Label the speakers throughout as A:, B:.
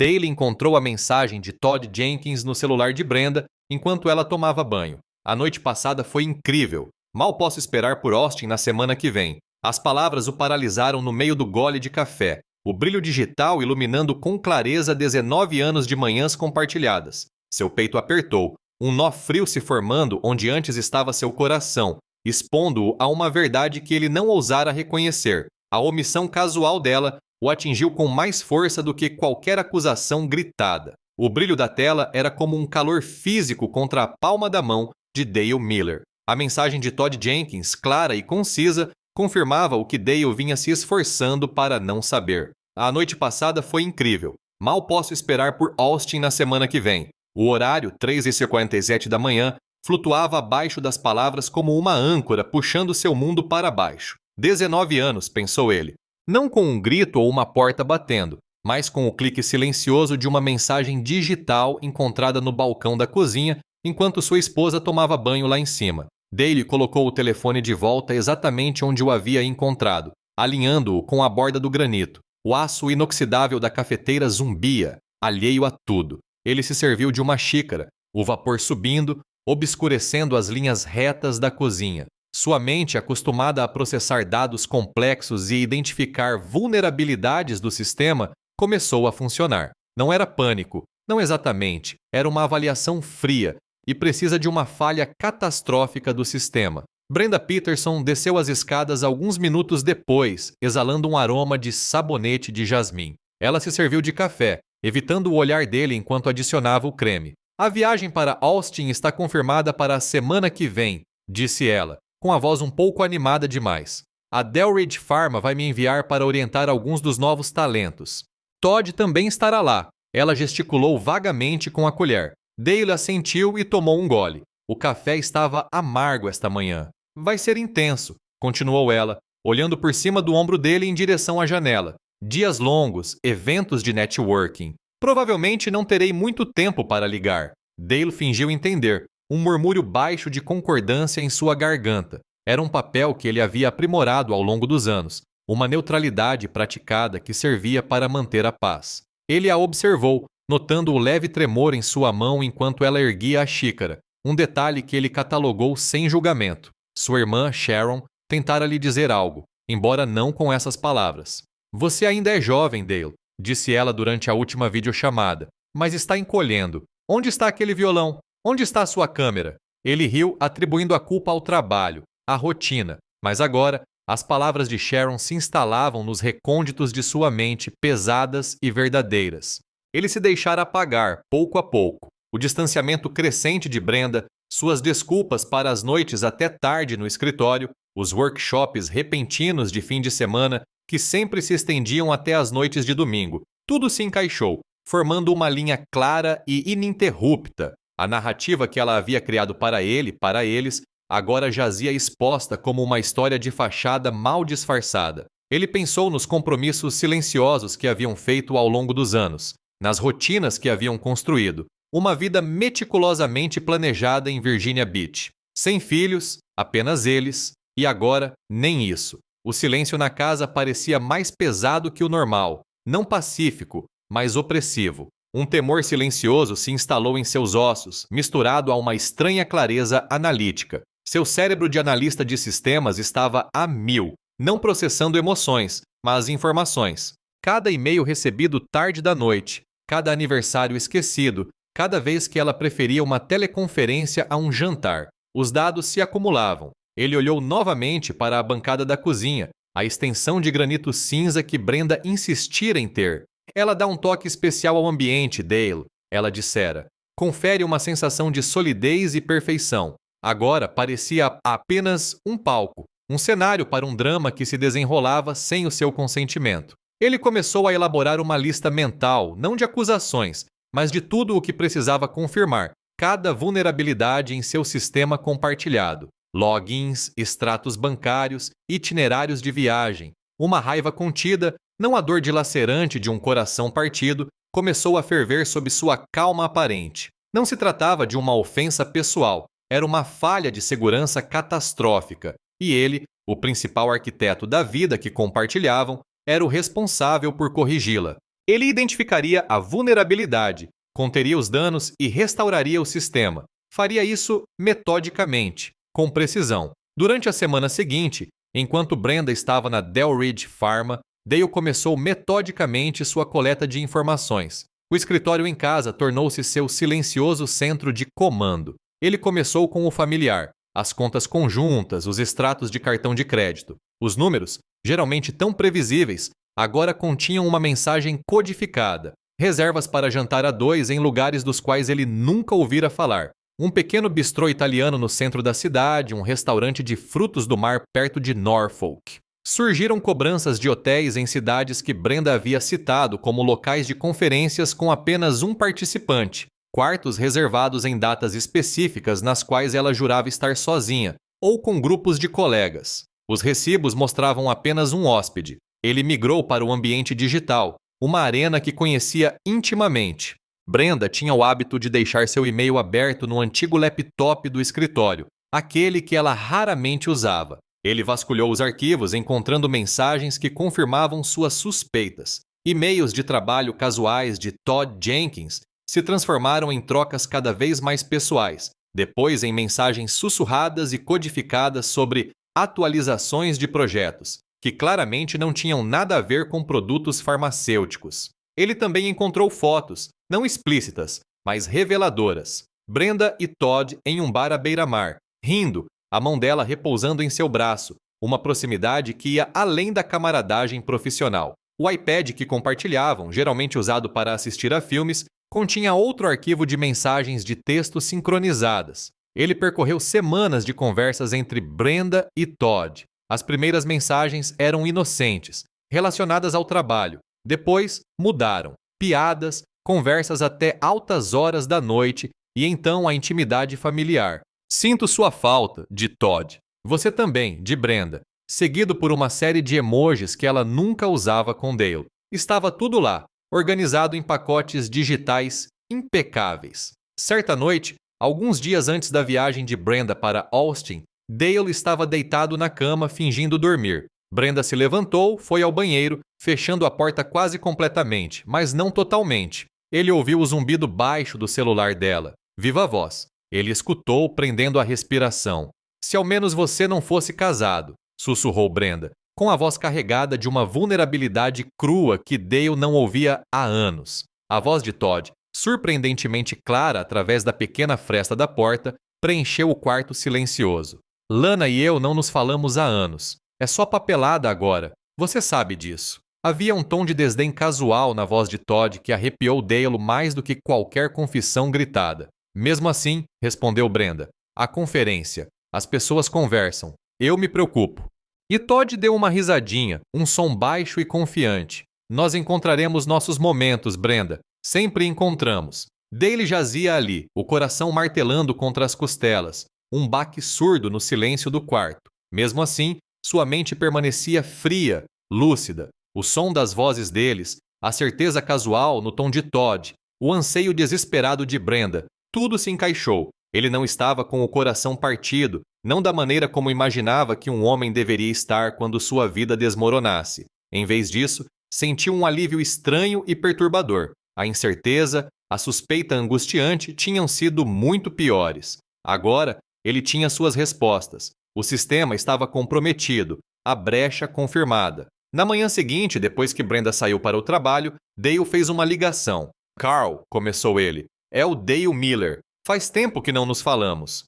A: Dale encontrou a mensagem de Todd Jenkins no celular de Brenda enquanto ela tomava banho. A noite passada foi incrível. Mal posso esperar por Austin na semana que vem. As palavras o paralisaram no meio do gole de café, o brilho digital iluminando com clareza 19 anos de manhãs compartilhadas. Seu peito apertou, um nó frio se formando onde antes estava seu coração, expondo-o a uma verdade que ele não ousara reconhecer. A omissão casual dela o atingiu com mais força do que qualquer acusação gritada. O brilho da tela era como um calor físico contra a palma da mão de Dale Miller. A mensagem de Todd Jenkins, clara e concisa, confirmava o que Dale vinha se esforçando para não saber. A noite passada foi incrível. Mal posso esperar por Austin na semana que vem. O horário, 3h57 da manhã, flutuava abaixo das palavras como uma âncora puxando seu mundo para baixo. 19 anos, pensou ele. Não com um grito ou uma porta batendo, mas com o clique silencioso de uma mensagem digital encontrada no balcão da cozinha enquanto sua esposa tomava banho lá em cima. Dale colocou o telefone de volta exatamente onde o havia encontrado, alinhando-o com a borda do granito. O aço inoxidável da cafeteira zumbia, alheio a tudo. Ele se serviu de uma xícara, o vapor subindo, obscurecendo as linhas retas da cozinha. Sua mente, acostumada a processar dados complexos e identificar vulnerabilidades do sistema, começou a funcionar. Não era pânico, não exatamente, era uma avaliação fria e precisa de uma falha catastrófica do sistema. Brenda Peterson desceu as escadas alguns minutos depois, exalando um aroma de sabonete de jasmim. Ela se serviu de café, evitando o olhar dele enquanto adicionava o creme. A viagem para Austin está confirmada para a semana que vem, disse ela, com a voz um pouco animada demais. A Delridge Pharma vai me enviar para orientar alguns dos novos talentos. Todd também estará lá. Ela gesticulou vagamente com a colher. Dale assentiu e tomou um gole. O café estava amargo esta manhã. Vai ser intenso, continuou ela, olhando por cima do ombro dele em direção à janela. Dias longos, eventos de networking. Provavelmente não terei muito tempo para ligar. Dale fingiu entender, um murmúrio baixo de concordância em sua garganta. Era um papel que ele havia aprimorado ao longo dos anos, uma neutralidade praticada que servia para manter a paz. Ele a observou, notando o leve tremor em sua mão enquanto ela erguia a xícara, um detalhe que ele catalogou sem julgamento. Sua irmã, Sharon, tentara lhe dizer algo, embora não com essas palavras. Você ainda é jovem, Dale, disse ela durante a última videochamada, mas está encolhendo. Onde está aquele violão? Onde está a sua câmera? Ele riu, atribuindo a culpa ao trabalho, à rotina, mas agora as palavras de Sharon se instalavam nos recônditos de sua mente, pesadas e verdadeiras. Ele se deixara apagar, pouco a pouco. O distanciamento crescente de Brenda, suas desculpas para as noites até tarde no escritório, os workshops repentinos de fim de semana que sempre se estendiam até as noites de domingo. Tudo se encaixou, formando uma linha clara e ininterrupta. A narrativa que ela havia criado para ele, para eles, agora jazia exposta como uma história de fachada mal disfarçada. Ele pensou nos compromissos silenciosos que haviam feito ao longo dos anos, nas rotinas que haviam construído, uma vida meticulosamente planejada em Virginia Beach. Sem filhos, apenas eles, e agora nem isso. O silêncio na casa parecia mais pesado que o normal, não pacífico, mas opressivo. Um temor silencioso se instalou em seus ossos, misturado a uma estranha clareza analítica. Seu cérebro de analista de sistemas estava a mil, não processando emoções, mas informações. Cada e-mail recebido tarde da noite, cada aniversário esquecido, cada vez que ela preferia uma teleconferência a um jantar. Os dados se acumulavam. Ele olhou novamente para a bancada da cozinha, a extensão de granito cinza que Brenda insistira em ter. Ela dá um toque especial ao ambiente, Dale, ela dissera. Confere uma sensação de solidez e perfeição. Agora parecia apenas um palco, um cenário para um drama que se desenrolava sem o seu consentimento. Ele começou a elaborar uma lista mental, não de acusações, mas de tudo o que precisava confirmar, cada vulnerabilidade em seu sistema compartilhado. Logins, extratos bancários, itinerários de viagem. Uma raiva contida, não a dor dilacerante de um coração partido, começou a ferver sob sua calma aparente. Não se tratava de uma ofensa pessoal, era uma falha de segurança catastrófica, e ele, o principal arquiteto da vida que compartilhavam, era o responsável por corrigi-la. Ele identificaria a vulnerabilidade, conteria os danos e restauraria o sistema. Faria isso metodicamente, com precisão. Durante a semana seguinte, enquanto Brenda estava na Delridge Pharma, Dale começou metodicamente sua coleta de informações. O escritório em casa tornou-se seu silencioso centro de comando. Ele começou com o familiar, as contas conjuntas, os extratos de cartão de crédito. Os números, geralmente tão previsíveis, agora continham uma mensagem codificada. Reservas para jantar a dois em lugares dos quais ele nunca ouvira falar. Um pequeno bistrô italiano no centro da cidade, um restaurante de frutos do mar perto de Norfolk. Surgiram cobranças de hotéis em cidades que Brenda havia citado como locais de conferências com apenas um participante, quartos reservados em datas específicas nas quais ela jurava estar sozinha, ou com grupos de colegas. Os recibos mostravam apenas um hóspede. Ele migrou para o ambiente digital, uma arena que conhecia intimamente. Brenda tinha o hábito de deixar seu e-mail aberto no antigo laptop do escritório, aquele que ela raramente usava. Ele vasculhou os arquivos encontrando mensagens que confirmavam suas suspeitas. E-mails de trabalho casuais de Todd Jenkins se transformaram em trocas cada vez mais pessoais, depois em mensagens sussurradas e codificadas sobre atualizações de projetos, que claramente não tinham nada a ver com produtos farmacêuticos. Ele também encontrou fotos, não explícitas, mas reveladoras. Brenda e Todd em um bar à beira-mar, rindo, a mão dela repousando em seu braço, uma proximidade que ia além da camaradagem profissional. O iPad que compartilhavam, geralmente usado para assistir a filmes, continha outro arquivo de mensagens de texto sincronizadas. Ele percorreu semanas de conversas entre Brenda e Todd. As primeiras mensagens eram inocentes, relacionadas ao trabalho. Depois, mudaram. Piadas, conversas até altas horas da noite e então a intimidade familiar. Sinto sua falta, de Todd. Você também, de Brenda. Seguido por uma série de emojis que ela nunca usava com Dale. Estava tudo lá, organizado em pacotes digitais impecáveis. Certa noite, alguns dias antes da viagem de Brenda para Austin, Dale estava deitado na cama fingindo dormir. Brenda se levantou, foi ao banheiro, fechando a porta quase completamente, mas não totalmente. Ele ouviu o zumbido baixo do celular dela. Viva voz. Ele escutou, prendendo a respiração. Se ao menos você não fosse casado, sussurrou Brenda, com a voz carregada de uma vulnerabilidade crua que Dale não ouvia há anos. A voz de Todd, surpreendentemente clara através da pequena fresta da porta, preencheu o quarto silencioso. Lana e eu não nos falamos há anos. É só papelada agora. Você sabe disso. Havia um tom de desdém casual na voz de Todd que arrepiou Dale mais do que qualquer confissão gritada. Mesmo assim, respondeu Brenda, a conferência. As pessoas conversam. Eu me preocupo. E Todd deu uma risadinha, um som baixo e confiante. Nós encontraremos nossos momentos, Brenda. Sempre encontramos. Dale jazia ali, o coração martelando contra as costelas, um baque surdo no silêncio do quarto. Mesmo assim, sua mente permanecia fria, lúcida. O som das vozes deles, a certeza casual no tom de Todd, o anseio desesperado de Brenda, tudo se encaixou. Ele não estava com o coração partido, não da maneira como imaginava que um homem deveria estar quando sua vida desmoronasse. Em vez disso, sentiu um alívio estranho e perturbador. A incerteza, a suspeita angustiante tinham sido muito piores. Agora, ele tinha suas respostas. O sistema estava comprometido, a brecha confirmada. Na manhã seguinte, depois que Brenda saiu para o trabalho, Dale fez uma ligação. Carl, começou ele, é o Dale Miller. Faz tempo que não nos falamos.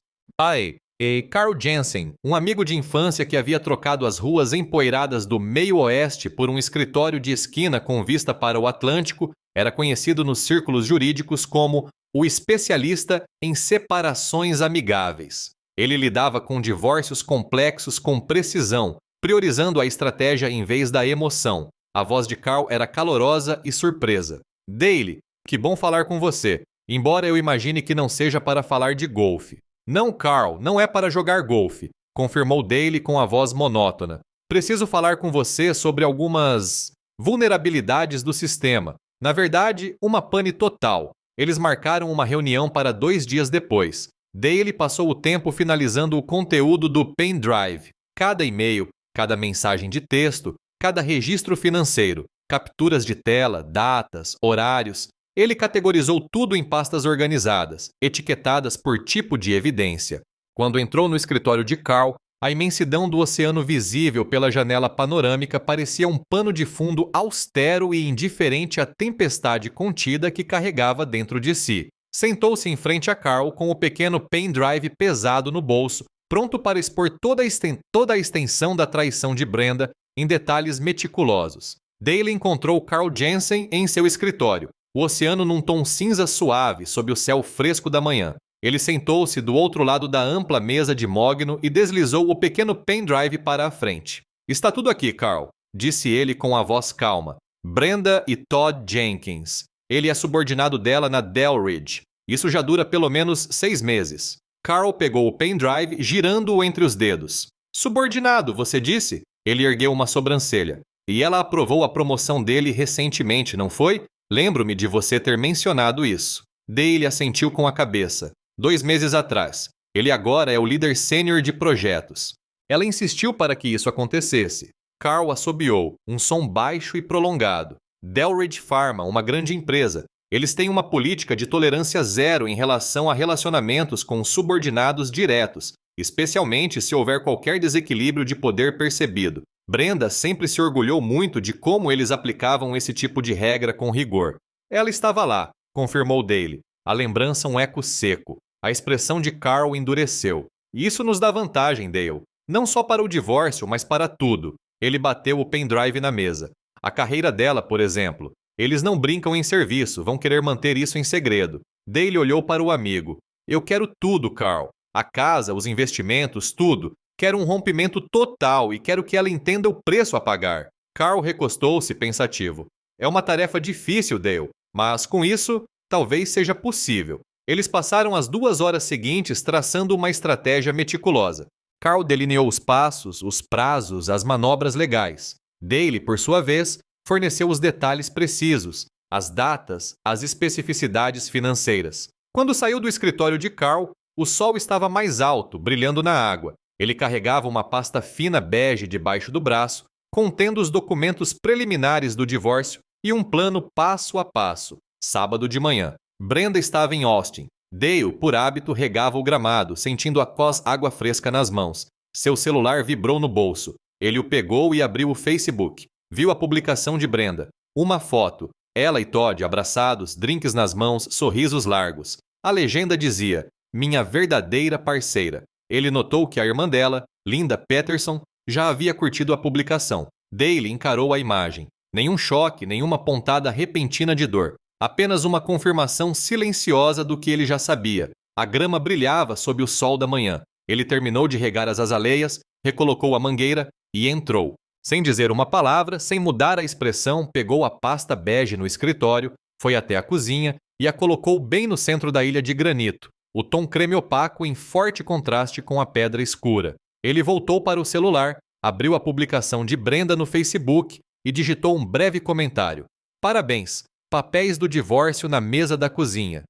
A: Carl Jensen, um amigo de infância que havia trocado as ruas empoeiradas do meio-oeste por um escritório de esquina com vista para o Atlântico, era conhecido nos círculos jurídicos como o especialista em separações amigáveis. Ele lidava com divórcios complexos com precisão, priorizando a estratégia em vez da emoção. A voz de Carl era calorosa e surpresa. Dale, que bom falar com você, embora eu imagine que não seja para falar de golfe. Não, Carl, não é para jogar golfe, confirmou Dale com a voz monótona. Preciso falar com você sobre algumas vulnerabilidades do sistema. Na verdade, uma pane total. Eles marcaram uma reunião para 2 dias depois. Dale passou o tempo finalizando o conteúdo do pendrive. Cada e-mail, cada mensagem de texto, cada registro financeiro. capturas de tela, datas, horários. Ele categorizou tudo em pastas organizadas, etiquetadas por tipo de evidência. Quando entrou no escritório de Carl, a imensidão do oceano visível pela janela panorâmica parecia um pano de fundo austero e indiferente à tempestade contida que carregava dentro de si. Sentou-se em frente a Carl com o pequeno pendrive pesado no bolso, pronto para expor toda a extensão da traição de Brenda em detalhes meticulosos. Dale encontrou Carl Jensen em seu escritório, o oceano num tom cinza suave sob o céu fresco da manhã. Ele sentou-se do outro lado da ampla mesa de mogno e deslizou o pequeno pendrive para a frente. Está tudo aqui, Carl, disse ele com a voz calma. Brenda e Todd Jenkins. Ele é subordinado dela na Delridge. Isso já dura pelo menos 6 meses. Carl pegou o pendrive, girando-o entre os dedos. Subordinado, você disse? Ele ergueu uma sobrancelha. E ela aprovou a promoção dele recentemente, não foi? Lembro-me de você ter mencionado isso. Dale assentiu com a cabeça. 2 meses atrás. Ele agora é o líder sênior de projetos. Ela insistiu para que isso acontecesse. Carl assobiou, um som baixo e prolongado. Delridge Pharma, uma grande empresa. Eles têm uma política de tolerância zero em relação a relacionamentos com subordinados diretos, especialmente se houver qualquer desequilíbrio de poder percebido. Brenda sempre se orgulhou muito de como eles aplicavam esse tipo de regra com rigor. Ela estava lá, confirmou Dale. A lembrança um eco seco. A expressão de Carl endureceu. Isso nos dá vantagem, Dale. Não só para o divórcio, mas para tudo. Ele bateu o pendrive na mesa. A carreira dela, por exemplo. Eles não brincam em serviço, vão querer manter isso em segredo. Dale olhou para o amigo. Eu quero tudo, Carl. A casa, os investimentos, tudo. Quero um rompimento total e quero que ela entenda o preço a pagar. Carl recostou-se pensativo. É uma tarefa difícil, Dale, mas com isso, talvez seja possível. Eles passaram as 2 horas seguintes traçando uma estratégia meticulosa. Carl delineou os passos, os prazos, as manobras legais. Dale, por sua vez, forneceu os detalhes precisos, as datas, as especificidades financeiras. Quando saiu do escritório de Carl, o sol estava mais alto, brilhando na água. Ele carregava uma pasta fina bege debaixo do braço, contendo os documentos preliminares do divórcio e um plano passo a passo. Sábado de manhã. Brenda estava em Austin. Dale, por hábito, regava o gramado, sentindo a água fresca nas mãos. Seu celular vibrou no bolso. Ele o pegou e abriu o Facebook. Viu a publicação de Brenda. Uma foto. Ela e Todd abraçados, drinks nas mãos, sorrisos largos. A legenda dizia, minha verdadeira parceira. Ele notou que a irmã dela, Linda Peterson, já havia curtido a publicação. Dale encarou a imagem. Nenhum choque, nenhuma pontada repentina de dor. Apenas uma confirmação silenciosa do que ele já sabia. A grama brilhava sob o sol da manhã. Ele terminou de regar as azaleias, recolocou a mangueira e entrou. Sem dizer uma palavra, sem mudar a expressão, pegou a pasta bege no escritório, foi até a cozinha e a colocou bem no centro da ilha de granito, o tom creme opaco em forte contraste com a pedra escura. Ele voltou para o celular, abriu a publicação de Brenda no Facebook e digitou um breve comentário. Parabéns! Papéis do divórcio na mesa da cozinha.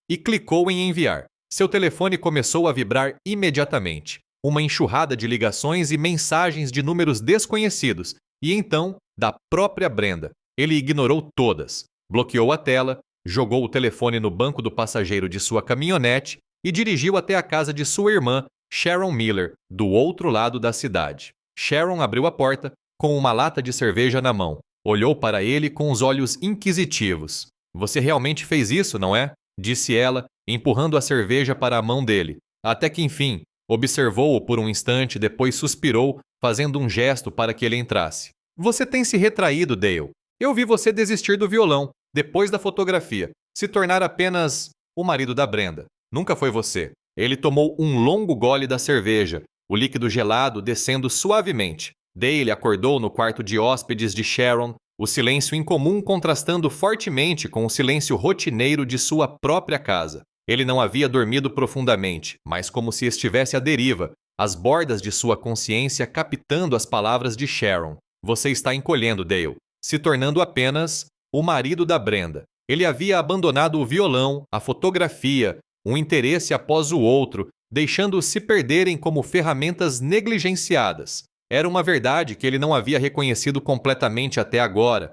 A: E clicou em enviar. Seu telefone começou a vibrar imediatamente. Uma enxurrada de ligações e mensagens de números desconhecidos, e então, da própria Brenda. Ele ignorou todas. Bloqueou a tela, jogou o telefone no banco do passageiro de sua caminhonete e dirigiu até a casa de sua irmã, Sharon Miller, do outro lado da cidade. Sharon abriu a porta, com uma lata de cerveja na mão. Olhou para ele com os olhos inquisitivos. Você realmente fez isso, não é? Disse ela, empurrando a cerveja para a mão dele. Até que, enfim, observou-o por um instante, depois suspirou, fazendo um gesto para que ele entrasse. Você tem se retraído, Dale. Eu vi você desistir do violão, depois da fotografia, se tornar apenas o marido da Brenda. Nunca foi você. Ele tomou um longo gole da cerveja, o líquido gelado descendo suavemente. Dale acordou no quarto de hóspedes de Sharon, o silêncio incomum contrastando fortemente com o silêncio rotineiro de sua própria casa. Ele não havia dormido profundamente, mas como se estivesse à deriva, as bordas de sua consciência captando as palavras de Sharon. Você está encolhendo, Dale, se tornando apenas o marido da Brenda. Ele havia abandonado o violão, a fotografia, um interesse após o outro, deixando-os se perderem como ferramentas negligenciadas. Era uma verdade que ele não havia reconhecido completamente até agora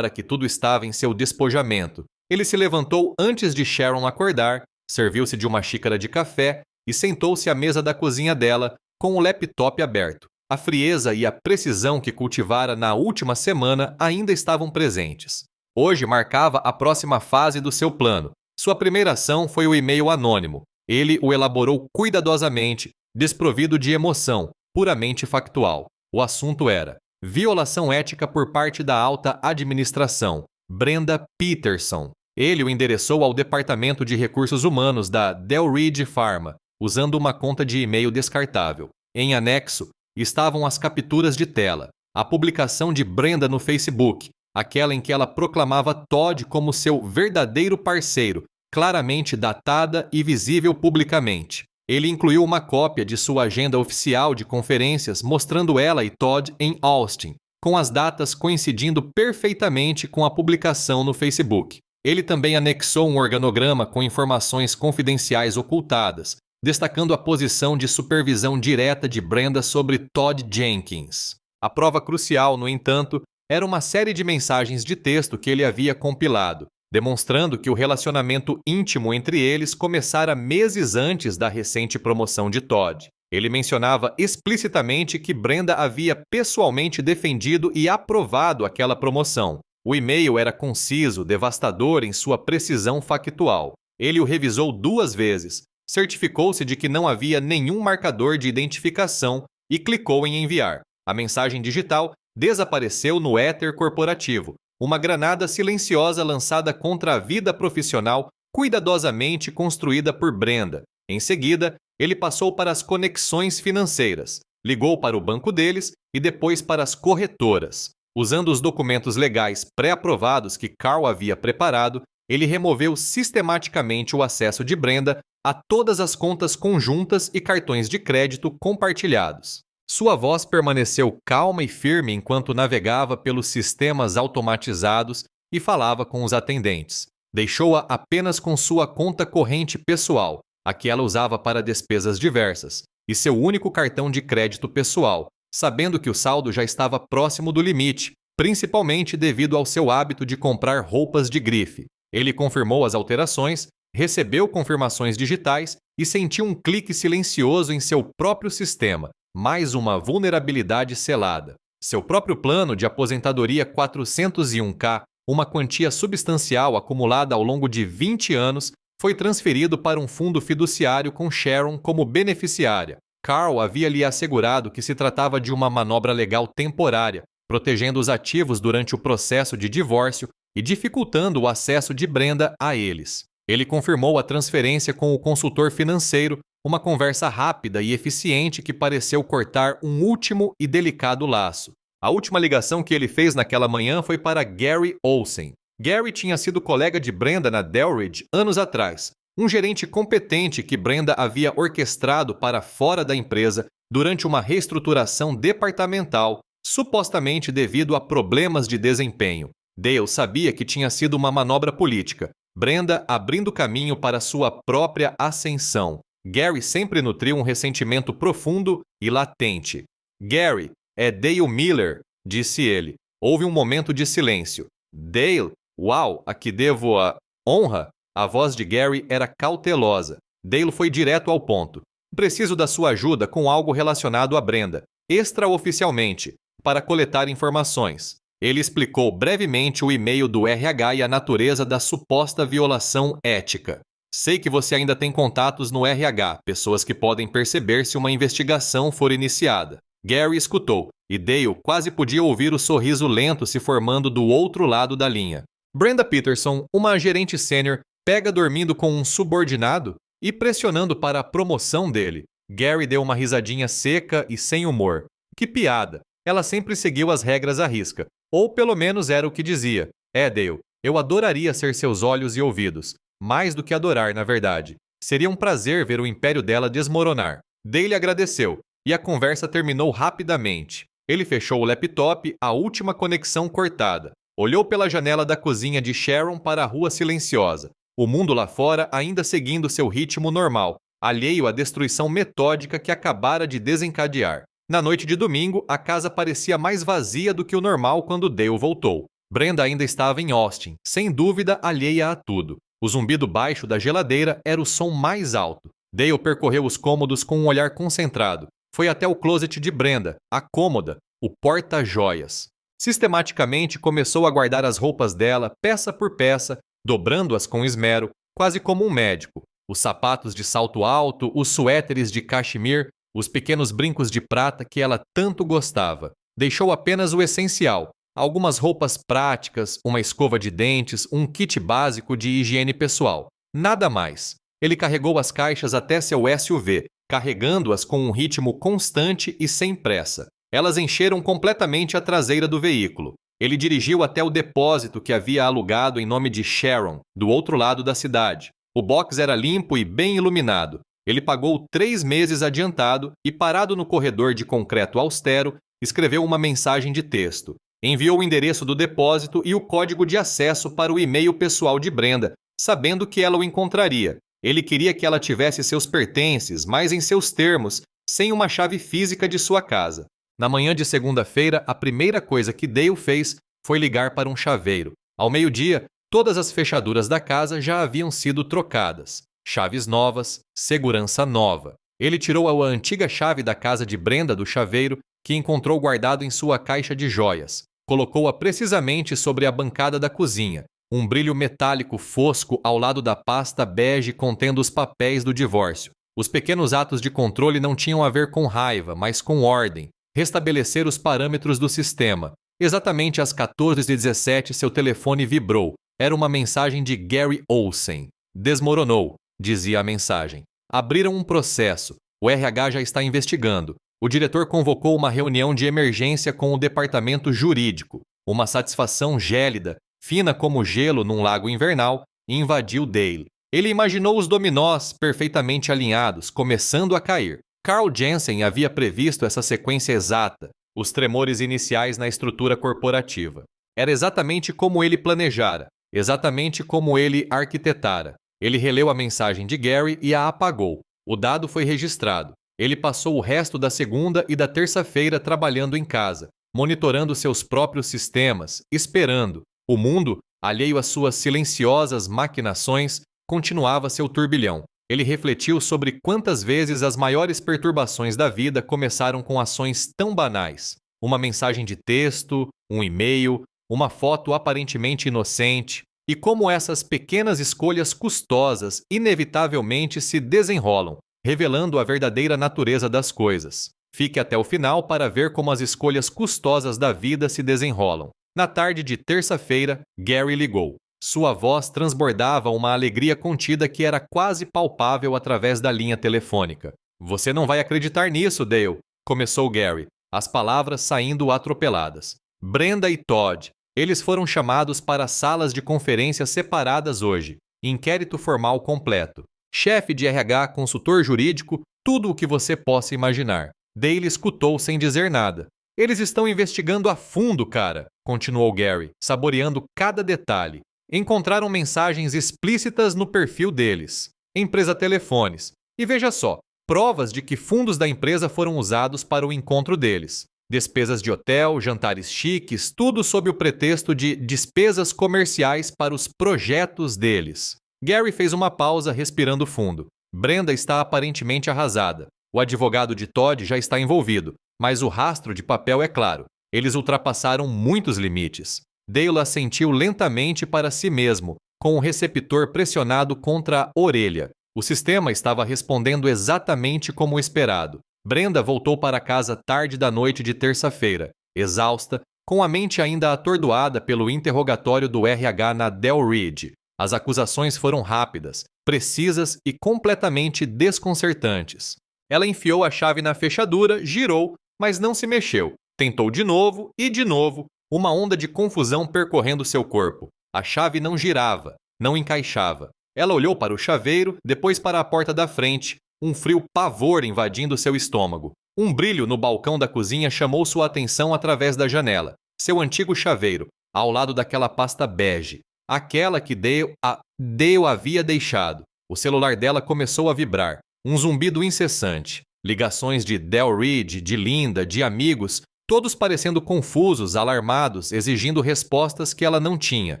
A: que tudo estava em seu despojamento. Ele se levantou antes de Sharon acordar, serviu-se de uma xícara de café e sentou-se à mesa da cozinha dela, com o laptop aberto. A frieza e a precisão que cultivara na última semana ainda estavam presentes. Hoje marcava a próxima fase do seu plano. Sua primeira ação foi o e-mail anônimo. Ele o elaborou cuidadosamente, desprovido de emoção, puramente factual. O assunto era violação ética por parte da alta administração, Brenda Peterson. Ele o endereçou ao Departamento de Recursos Humanos da Delridge Pharma, usando uma conta de e-mail descartável. Em anexo, estavam as capturas de tela, a publicação de Brenda no Facebook, aquela em que ela proclamava Todd como seu verdadeiro parceiro, claramente datada e visível publicamente. Ele incluiu uma cópia de sua agenda oficial de conferências mostrando ela e Todd em Austin, com as datas coincidindo perfeitamente com a publicação no Facebook. Ele também anexou um organograma com informações confidenciais ocultadas, destacando a posição de supervisão direta de Brenda sobre Todd Jenkins. A prova crucial, no entanto, era uma série de mensagens de texto que ele havia compilado, demonstrando que o relacionamento íntimo entre eles começara meses antes da recente promoção de Todd. Ele mencionava explicitamente que Brenda havia pessoalmente defendido e aprovado aquela promoção. O e-mail era conciso, devastador em sua precisão factual. Ele o revisou 2 vezes, certificou-se de que não havia nenhum marcador de identificação e clicou em enviar. A mensagem digital desapareceu no éter corporativo, uma granada silenciosa lançada contra a vida profissional cuidadosamente construída por Brenda. Em seguida, ele passou para as conexões financeiras, ligou para o banco deles e depois para as corretoras. Usando os documentos legais pré-aprovados que Carl havia preparado, ele removeu sistematicamente o acesso de Brenda a todas as contas conjuntas e cartões de crédito compartilhados. Sua voz permaneceu calma e firme enquanto navegava pelos sistemas automatizados e falava com os atendentes. Deixou-a apenas com sua conta corrente pessoal, a que ela usava para despesas diversas, e seu único cartão de crédito pessoal, sabendo que o saldo já estava próximo do limite, principalmente devido ao seu hábito de comprar roupas de grife. Ele confirmou as alterações, recebeu confirmações digitais e sentiu um clique silencioso em seu próprio sistema. Mais uma vulnerabilidade selada. Seu próprio plano de aposentadoria 401k, uma quantia substancial acumulada ao longo de 20 anos, foi transferido para um fundo fiduciário com Sharon como beneficiária. Carl havia lhe assegurado que se tratava de uma manobra legal temporária, protegendo os ativos durante o processo de divórcio e dificultando o acesso de Brenda a eles. Ele confirmou a transferência com o consultor financeiro, uma conversa rápida e eficiente que pareceu cortar um último e delicado laço. A última ligação que ele fez naquela manhã foi para Gary Olsen. Gary tinha sido colega de Brenda na Delridge anos atrás, um gerente competente que Brenda havia orquestrado para fora da empresa durante uma reestruturação departamental, supostamente devido a problemas de desempenho. Dale sabia que tinha sido uma manobra política, Brenda abrindo caminho para sua própria ascensão. Gary sempre nutriu um ressentimento profundo e latente. Gary, é Dale Miller, disse ele. Houve um momento de silêncio. Dale? Uau, a que devo a honra? A voz de Gary era cautelosa. Dale foi direto ao ponto. Preciso da sua ajuda com algo relacionado a Brenda, extraoficialmente, para coletar informações. Ele explicou brevemente o e-mail do RH e a natureza da suposta violação ética. Sei que você ainda tem contatos no RH, pessoas que podem perceber se uma investigação for iniciada. Gary escutou, e Dale quase podia ouvir o sorriso lento se formando do outro lado da linha. Brenda Peterson, uma gerente sênior, pega dormindo com um subordinado e pressionando para a promoção dele. Gary deu uma risadinha seca e sem humor. Que piada! Ela sempre seguiu as regras à risca, ou pelo menos era o que dizia. Dale, eu adoraria ser seus olhos e ouvidos. Mais do que adorar, na verdade. Seria um prazer ver o império dela desmoronar. Dale agradeceu, e a conversa terminou rapidamente. Ele fechou o laptop, a última conexão cortada. Olhou pela janela da cozinha de Sharon para a rua silenciosa. O mundo lá fora ainda seguindo seu ritmo normal, alheio à destruição metódica que acabara de desencadear. Na noite de domingo, a casa parecia mais vazia do que o normal quando Dale voltou. Brenda ainda estava em Austin, sem dúvida alheia a tudo. O zumbido baixo da geladeira era o som mais alto. Dale percorreu os cômodos com um olhar concentrado. Foi até o closet de Brenda, a cômoda, o porta-joias. Sistematicamente começou a guardar as roupas dela, peça por peça, dobrando-as com esmero, quase como um médico. Os sapatos de salto alto, os suéteres de cachemir, os pequenos brincos de prata que ela tanto gostava. Deixou apenas o essencial: algumas roupas práticas, uma escova de dentes, um kit básico de higiene pessoal. Nada mais. Ele carregou as caixas até seu SUV, carregando-as com um ritmo constante e sem pressa. Elas encheram completamente a traseira do veículo. Ele dirigiu até o depósito que havia alugado em nome de Sharon, do outro lado da cidade. O box era limpo e bem iluminado. Ele pagou 3 meses adiantado e, parado no corredor de concreto austero, escreveu uma mensagem de texto. Enviou o endereço do depósito e o código de acesso para o e-mail pessoal de Brenda, sabendo que ela o encontraria. Ele queria que ela tivesse seus pertences, mas em seus termos, sem uma chave física de sua casa. Na manhã de segunda-feira, a primeira coisa que Dale fez foi ligar para um chaveiro. Ao meio-dia, todas as fechaduras da casa já haviam sido trocadas. Chaves novas, segurança nova. Ele tirou a antiga chave da casa de Brenda do chaveiro, que encontrou guardado em sua caixa de joias. Colocou-a precisamente sobre a bancada da cozinha, um brilho metálico fosco ao lado da pasta bege contendo os papéis do divórcio. Os pequenos atos de controle não tinham a ver com raiva, mas com ordem. Restabelecer os parâmetros do sistema. Exatamente às 14h17, seu telefone vibrou. Era uma mensagem de Gary Olsen. Desmoronou, dizia a mensagem. Abriram um processo. O RH já está investigando. O diretor convocou uma reunião de emergência com o departamento jurídico. Uma satisfação gélida, fina como gelo num lago invernal, invadiu Dale. Ele imaginou os dominós perfeitamente alinhados, começando a cair. Carl Jensen havia previsto essa sequência exata, os tremores iniciais na estrutura corporativa. Era exatamente como ele planejara, exatamente como ele arquitetara. Ele releu a mensagem de Gary e a apagou. O dado foi registrado. Ele passou o resto da segunda e da terça-feira trabalhando em casa, monitorando seus próprios sistemas, esperando. O mundo, alheio às suas silenciosas maquinações, continuava seu turbilhão. Ele refletiu sobre quantas vezes as maiores perturbações da vida começaram com ações tão banais. Uma mensagem de texto, um e-mail, uma foto aparentemente inocente, e como essas pequenas escolhas custosas inevitavelmente se desenrolam, revelando a verdadeira natureza das coisas. Fique até o final para ver como as escolhas custosas da vida se desenrolam. Na tarde de terça-feira, Gary ligou. Sua voz transbordava uma alegria contida que era quase palpável através da linha telefônica. "Você não vai acreditar nisso, Dale", começou Gary, as palavras saindo atropeladas. "Brenda e Todd, eles foram chamados para salas de conferência separadas hoje. Inquérito formal completo. Chefe de RH, consultor jurídico, tudo o que você possa imaginar." Dale escutou sem dizer nada. "Eles estão investigando a fundo, cara", continuou Gary, saboreando cada detalhe. Encontraram mensagens explícitas no perfil deles. Empresa Telefones. E veja só, provas de que fundos da empresa foram usados para o encontro deles. Despesas de hotel, jantares chiques, tudo sob o pretexto de despesas comerciais para os projetos deles. Gary fez uma pausa, respirando fundo. Brenda está aparentemente arrasada. O advogado de Todd já está envolvido, mas o rastro de papel é claro. Eles ultrapassaram muitos limites. Dale assentiu lentamente para si mesmo, com o receptor pressionado contra a orelha. O sistema estava respondendo exatamente como esperado. Brenda voltou para casa tarde da noite de terça-feira, exausta, com a mente ainda atordoada pelo interrogatório do RH na Del Ridge. As acusações foram rápidas, precisas e completamente desconcertantes. Ela enfiou a chave na fechadura, girou, mas não se mexeu. Tentou de novo e de novo, uma onda de confusão percorrendo seu corpo. A chave não girava, não encaixava. Ela olhou para o chaveiro, depois para a porta da frente, um frio pavor invadindo seu estômago. Um brilho no balcão da cozinha chamou sua atenção através da janela. Seu antigo chaveiro, ao lado daquela pasta bege. Aquela que Dale havia deixado. O celular dela começou a vibrar. Um zumbido incessante. Ligações de Delridge, de Linda, de amigos, todos parecendo confusos, alarmados, exigindo respostas que ela não tinha.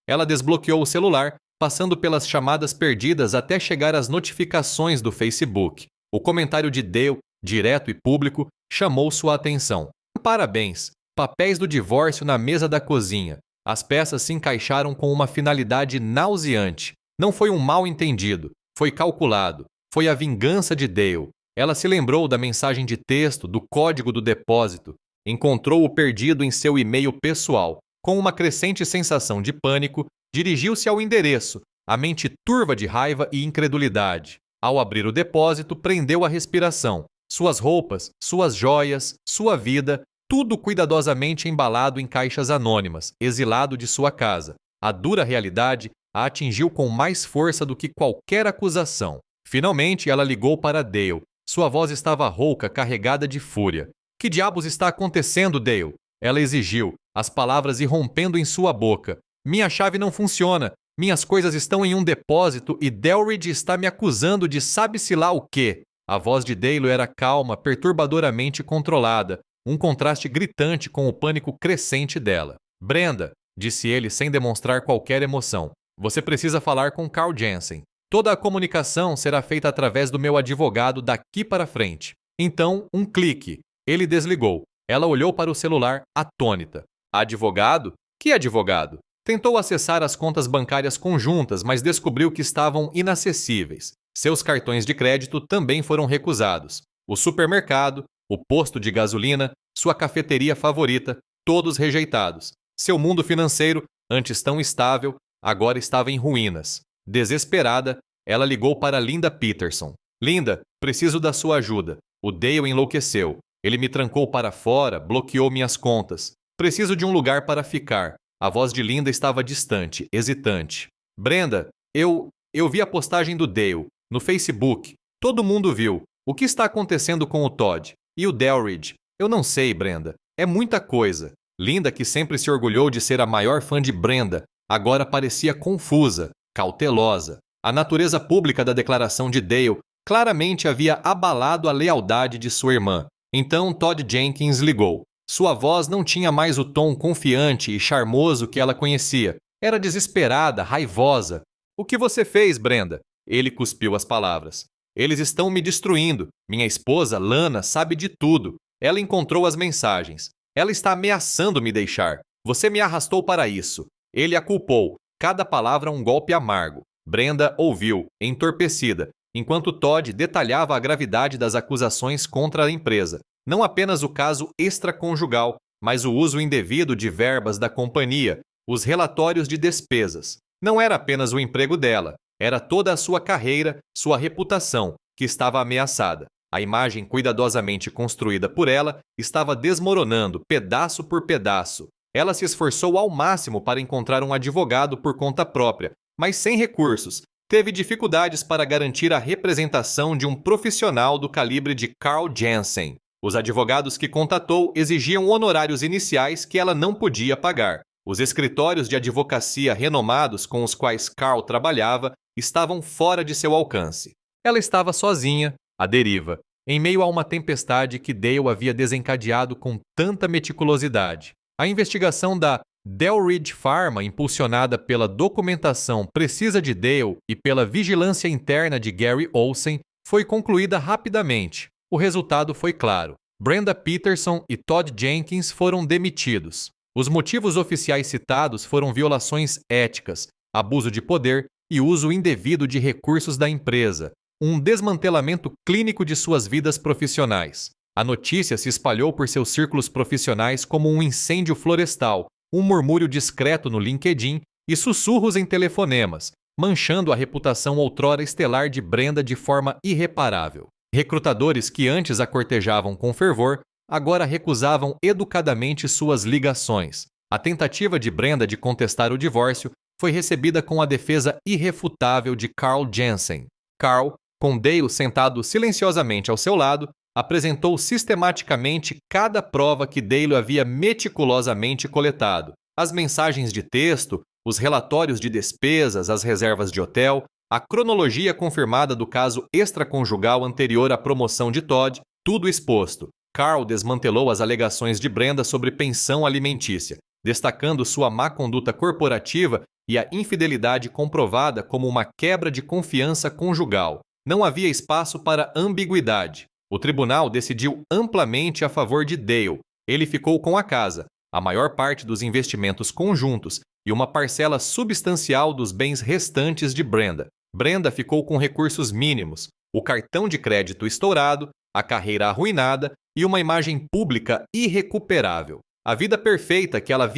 A: Ela desbloqueou o celular, passando pelas chamadas perdidas até chegar às notificações do Facebook. O comentário de Dale, direto e público, chamou sua atenção. Parabéns! Papéis do divórcio na mesa da cozinha. As peças se encaixaram com uma finalidade nauseante. Não foi um mal-entendido, foi calculado. Foi a vingança de Dale. Ela se lembrou da mensagem de texto, do código do depósito. Encontrou o perdido em seu e-mail pessoal. Com uma crescente sensação de pânico, dirigiu-se ao endereço, a mente turva de raiva e incredulidade. Ao abrir o depósito, prendeu a respiração. Suas roupas, suas joias, sua vida, tudo cuidadosamente embalado em caixas anônimas, exilado de sua casa. A dura realidade a atingiu com mais força do que qualquer acusação. Finalmente, ela ligou para Dale. Sua voz estava rouca, carregada de fúria. « Que diabos está acontecendo, Dale? » Ela exigiu, as palavras irrompendo em sua boca. « Minha chave não funciona. Minhas coisas estão em um depósito e Delridge está me acusando de sabe-se lá o quê. » A voz de Dale era calma, perturbadoramente controlada, um contraste gritante com o pânico crescente dela. « Brenda, » disse ele sem demonstrar qualquer emoção, « você precisa falar com Carl Jensen. Toda a comunicação será feita através do meu advogado daqui para frente. » Então, um clique. Ele desligou. Ela olhou para o celular, atônita. Advogado? Que advogado? Tentou acessar as contas bancárias conjuntas, mas descobriu que estavam inacessíveis. Seus cartões de crédito também foram recusados. O supermercado, o posto de gasolina, sua cafeteria favorita, todos rejeitados. Seu mundo financeiro, antes tão estável, agora estava em ruínas. Desesperada, ela ligou para Linda Peterson. Linda, preciso da sua ajuda. O Dale enlouqueceu. Ele me trancou para fora, bloqueou minhas contas. Preciso de um lugar para ficar. A voz de Linda estava distante, hesitante. Brenda, eu vi a postagem do Dale, no Facebook. Todo mundo viu. O que está acontecendo com o Todd? E o Delridge? Eu não sei, Brenda. É muita coisa. Linda, que sempre se orgulhou de ser a maior fã de Brenda, agora parecia confusa, cautelosa. A natureza pública da declaração de Dale claramente havia abalado a lealdade de sua irmã. Então Todd Jenkins ligou. Sua voz não tinha mais o tom confiante e charmoso que ela conhecia. Era desesperada, raivosa. O que você fez, Brenda? Ele cuspiu as palavras. Eles estão me destruindo. Minha esposa, Lana, sabe de tudo. Ela encontrou as mensagens. Ela está ameaçando me deixar. Você me arrastou para isso. Ele a culpou. Cada palavra um golpe amargo. Brenda ouviu, entorpecida, enquanto Todd detalhava a gravidade das acusações contra a empresa. Não apenas o caso extraconjugal, mas o uso indevido de verbas da companhia, os relatórios de despesas. Não era apenas o emprego dela, era toda a sua carreira, sua reputação, que estava ameaçada. A imagem cuidadosamente construída por ela estava desmoronando, pedaço por pedaço. Ela se esforçou ao máximo para encontrar um advogado por conta própria, mas sem recursos. Teve dificuldades para garantir a representação de um profissional do calibre de Carl Jensen. Os advogados que contatou exigiam honorários iniciais que ela não podia pagar. Os escritórios de advocacia renomados com os quais Carl trabalhava estavam fora de seu alcance. Ela estava sozinha, à deriva, em meio a uma tempestade que Dale havia desencadeado com tanta meticulosidade. A investigação da Delridge Pharma, impulsionada pela documentação precisa de Dale e pela vigilância interna de Gary Olsen, foi concluída rapidamente. O resultado foi claro. Brenda Peterson e Todd Jenkins foram demitidos. Os motivos oficiais citados foram violações éticas, abuso de poder e uso indevido de recursos da empresa, um desmantelamento clínico de suas vidas profissionais. A notícia se espalhou por seus círculos profissionais como um incêndio florestal, um murmúrio discreto no LinkedIn e sussurros em telefonemas, manchando a reputação outrora estelar de Brenda de forma irreparável. Recrutadores que antes a cortejavam com fervor, agora recusavam educadamente suas ligações. A tentativa de Brenda de contestar o divórcio foi recebida com a defesa irrefutável de Carl Jensen. Carl, com Dale sentado silenciosamente ao seu lado, apresentou sistematicamente cada prova que Dale havia meticulosamente coletado. As mensagens de texto, os relatórios de despesas, as reservas de hotel, a cronologia confirmada do caso extraconjugal anterior à promoção de Todd, tudo exposto. Carl desmantelou as alegações de Brenda sobre pensão alimentícia, destacando sua má conduta corporativa e a infidelidade comprovada como uma quebra de confiança conjugal. Não havia espaço para ambiguidade. O tribunal decidiu amplamente a favor de Dale. Ele ficou com a casa, a maior parte dos investimentos conjuntos e uma parcela substancial dos bens restantes de Brenda. Brenda ficou com recursos mínimos, o cartão de crédito estourado, a carreira arruinada e uma imagem pública irrecuperável. A vida perfeita que ela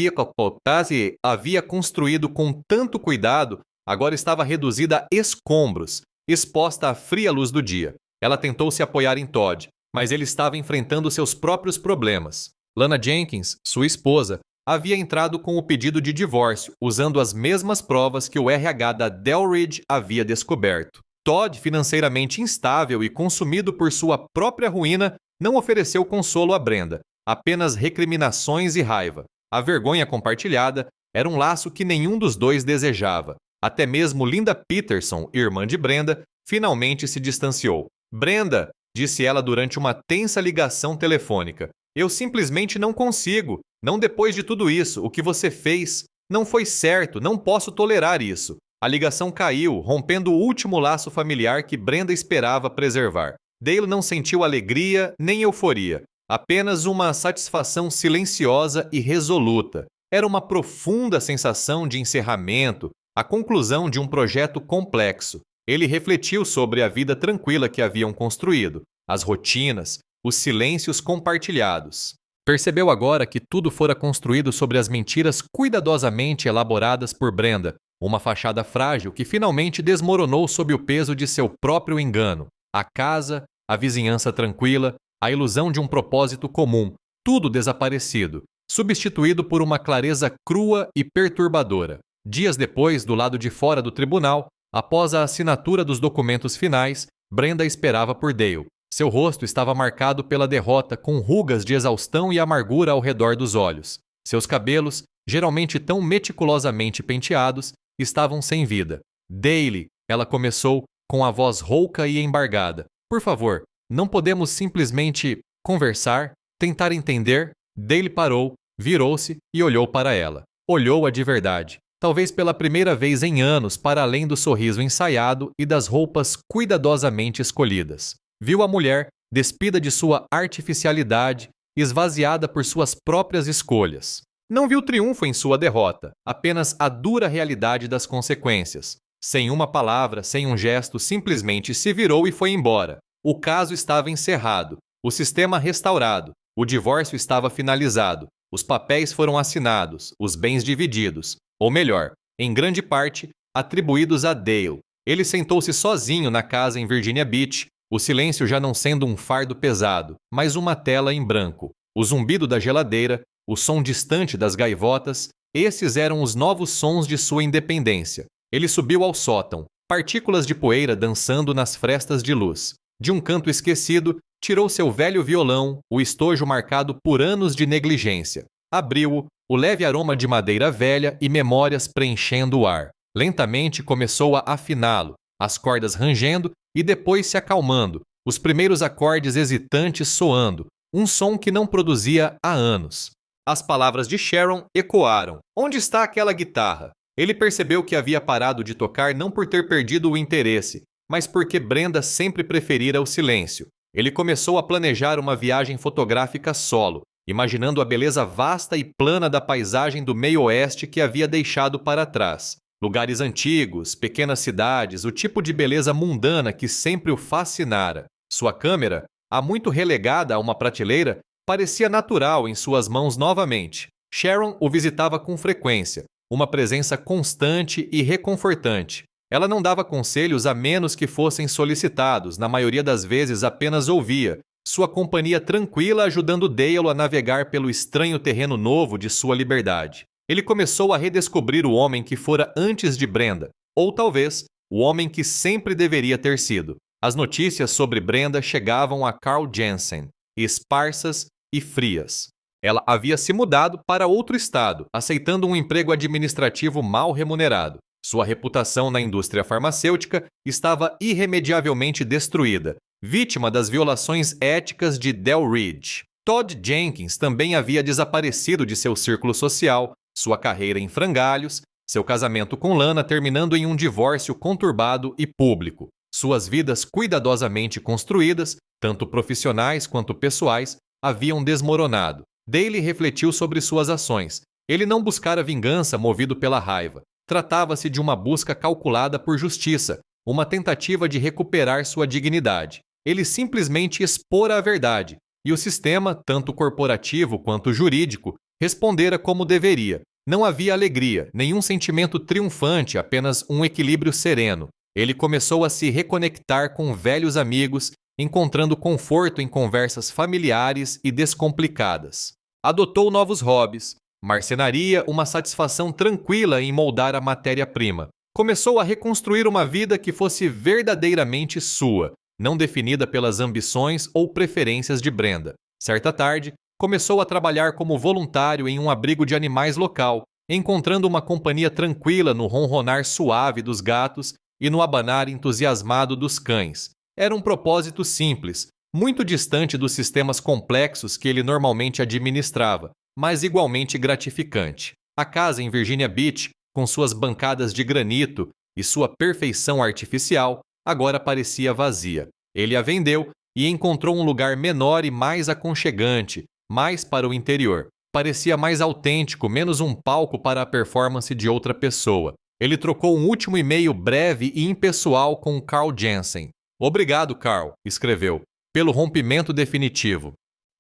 A: havia construído com tanto cuidado agora estava reduzida a escombros, exposta à fria luz do dia. Ela tentou se apoiar em Todd, mas ele estava enfrentando seus próprios problemas. Lana Jenkins, sua esposa, havia entrado com o pedido de divórcio, usando as mesmas provas que o RH da Delridge havia descoberto. Todd, financeiramente instável e consumido por sua própria ruína, não ofereceu consolo a Brenda, apenas recriminações e raiva. A vergonha compartilhada era um laço que nenhum dos dois desejava. Até mesmo Linda Peterson, irmã de Brenda, finalmente se distanciou. Brenda, disse ela durante uma tensa ligação telefônica, eu simplesmente não consigo. Não depois de tudo isso, o que você fez não foi certo, não posso tolerar isso. A ligação caiu, rompendo o último laço familiar que Brenda esperava preservar. Dale não sentiu alegria nem euforia, apenas uma satisfação silenciosa e resoluta. Era uma profunda sensação de encerramento, a conclusão de um projeto complexo. Ele refletiu sobre a vida tranquila que haviam construído, as rotinas, os silêncios compartilhados. Percebeu agora que tudo fora construído sobre as mentiras cuidadosamente elaboradas por Brenda, uma fachada frágil que finalmente desmoronou sob o peso de seu próprio engano. A casa, a vizinhança tranquila, a ilusão de um propósito comum, tudo desaparecido, substituído por uma clareza crua e perturbadora. Dias depois, do lado de fora do tribunal, após a assinatura dos documentos finais, Brenda esperava por Dale. Seu rosto estava marcado pela derrota, com rugas de exaustão e amargura ao redor dos olhos. Seus cabelos, geralmente tão meticulosamente penteados, estavam sem vida. Dale, ela começou, com a voz rouca e embargada. Por favor, não podemos simplesmente conversar, tentar entender? Dale parou, virou-se e olhou para ela. Olhou-a de verdade, talvez pela primeira vez em anos, para além do sorriso ensaiado e das roupas cuidadosamente escolhidas. Viu a mulher, despida de sua artificialidade, esvaziada por suas próprias escolhas. Não viu triunfo em sua derrota, apenas a dura realidade das consequências. Sem uma palavra, sem um gesto, simplesmente se virou e foi embora. O caso estava encerrado, o sistema restaurado, o divórcio estava finalizado, os papéis foram assinados, os bens divididos, ou melhor, em grande parte, atribuídos a Dale. Ele sentou-se sozinho na casa em Virginia Beach, o silêncio já não sendo um fardo pesado, mas uma tela em branco. O zumbido da geladeira, o som distante das gaivotas, esses eram os novos sons de sua independência. Ele subiu ao sótão, partículas de poeira dançando nas frestas de luz. De um canto esquecido, tirou seu velho violão, o estojo marcado por anos de negligência. Abriu-o, o leve aroma de madeira velha e memórias preenchendo o ar. Lentamente começou a afiná-lo, as cordas rangendo e depois se acalmando, os primeiros acordes hesitantes soando, um som que não produzia há anos. As palavras de Sharon ecoaram. Onde está aquela guitarra? Ele percebeu que havia parado de tocar não por ter perdido o interesse, mas porque Brenda sempre preferira o silêncio. Ele começou a planejar uma viagem fotográfica solo, imaginando a beleza vasta e plana da paisagem do meio-oeste que havia deixado para trás. Lugares antigos, pequenas cidades, o tipo de beleza mundana que sempre o fascinara. Sua câmera, há muito relegada a uma prateleira, parecia natural em suas mãos novamente. Sharon o visitava com frequência, uma presença constante e reconfortante. Ela não dava conselhos a menos que fossem solicitados, na maioria das vezes apenas ouvia, sua companhia tranquila ajudando Dale a navegar pelo estranho terreno novo de sua liberdade. Ele começou a redescobrir o homem que fora antes de Brenda, ou talvez, o homem que sempre deveria ter sido. As notícias sobre Brenda chegavam a Carl Jensen, esparsas e frias. Ela havia se mudado para outro estado, aceitando um emprego administrativo mal remunerado. Sua reputação na indústria farmacêutica estava irremediavelmente destruída, vítima das violações éticas de Del Ridge. Todd Jenkins também havia desaparecido de seu círculo social, sua carreira em frangalhos, seu casamento com Lana terminando em um divórcio conturbado e público. Suas vidas cuidadosamente construídas, tanto profissionais quanto pessoais, haviam desmoronado. Daley refletiu sobre suas ações. Ele não buscara vingança movido pela raiva. Tratava-se de uma busca calculada por justiça, uma tentativa de recuperar sua dignidade. Ele simplesmente expora a verdade, e o sistema, tanto corporativo quanto jurídico, respondera como deveria. Não havia alegria, nenhum sentimento triunfante, apenas um equilíbrio sereno. Ele começou a se reconectar com velhos amigos, encontrando conforto em conversas familiares e descomplicadas. Adotou novos hobbies. Marcenaria, uma satisfação tranquila em moldar a matéria-prima. Começou a reconstruir uma vida que fosse verdadeiramente sua, não definida pelas ambições ou preferências de Brenda. Certa tarde, começou a trabalhar como voluntário em um abrigo de animais local, encontrando uma companhia tranquila no ronronar suave dos gatos e no abanar entusiasmado dos cães. Era um propósito simples, muito distante dos sistemas complexos que ele normalmente administrava, mas igualmente gratificante. A casa em Virginia Beach, com suas bancadas de granito e sua perfeição artificial, agora parecia vazia. Ele a vendeu e encontrou um lugar menor e mais aconchegante, mais para o interior. Parecia mais autêntico, menos um palco para a performance de outra pessoa. Ele trocou um último e-mail breve e impessoal com Carl Jensen. "Obrigado, Carl", escreveu, "pelo rompimento definitivo."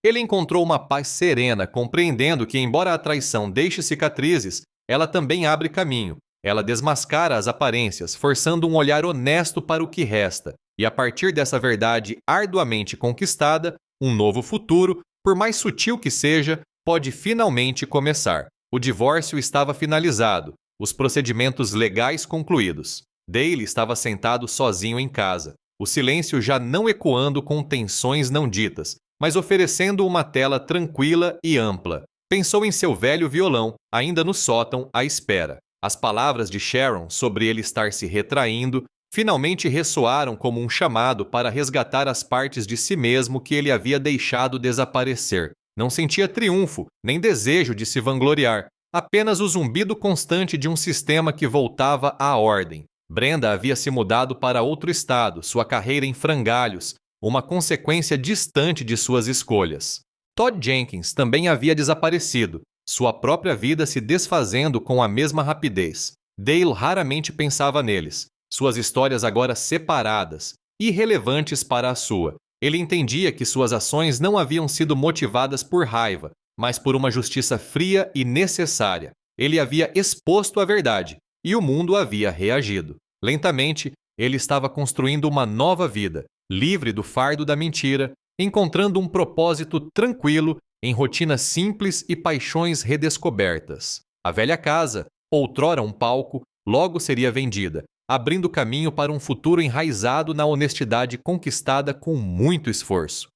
A: Ele encontrou uma paz serena, compreendendo que, embora a traição deixe cicatrizes, ela também abre caminho. Ela desmascara as aparências, forçando um olhar honesto para o que resta. E a partir dessa verdade arduamente conquistada, um novo futuro, por mais sutil que seja, pode finalmente começar. O divórcio estava finalizado, os procedimentos legais concluídos. Daley estava sentado sozinho em casa, o silêncio já não ecoando com tensões não ditas, mas oferecendo uma tela tranquila e ampla. Pensou em seu velho violão, ainda no sótão, à espera. As palavras de Sharon sobre ele estar se retraindo finalmente ressoaram como um chamado para resgatar as partes de si mesmo que ele havia deixado desaparecer. Não sentia triunfo, nem desejo de se vangloriar, apenas o zumbido constante de um sistema que voltava à ordem. Brenda havia se mudado para outro estado, sua carreira em frangalhos, uma consequência distante de suas escolhas. Todd Jenkins também havia desaparecido, sua própria vida se desfazendo com a mesma rapidez. Dale raramente pensava neles, suas histórias agora separadas, irrelevantes para a sua. Ele entendia que suas ações não haviam sido motivadas por raiva, mas por uma justiça fria e necessária. Ele havia exposto a verdade, e o mundo havia reagido. Lentamente, ele estava construindo uma nova vida, livre do fardo da mentira, encontrando um propósito tranquilo em rotinas simples e paixões redescobertas. A velha casa, outrora um palco, logo seria vendida, abrindo caminho para um futuro enraizado na honestidade conquistada com muito esforço.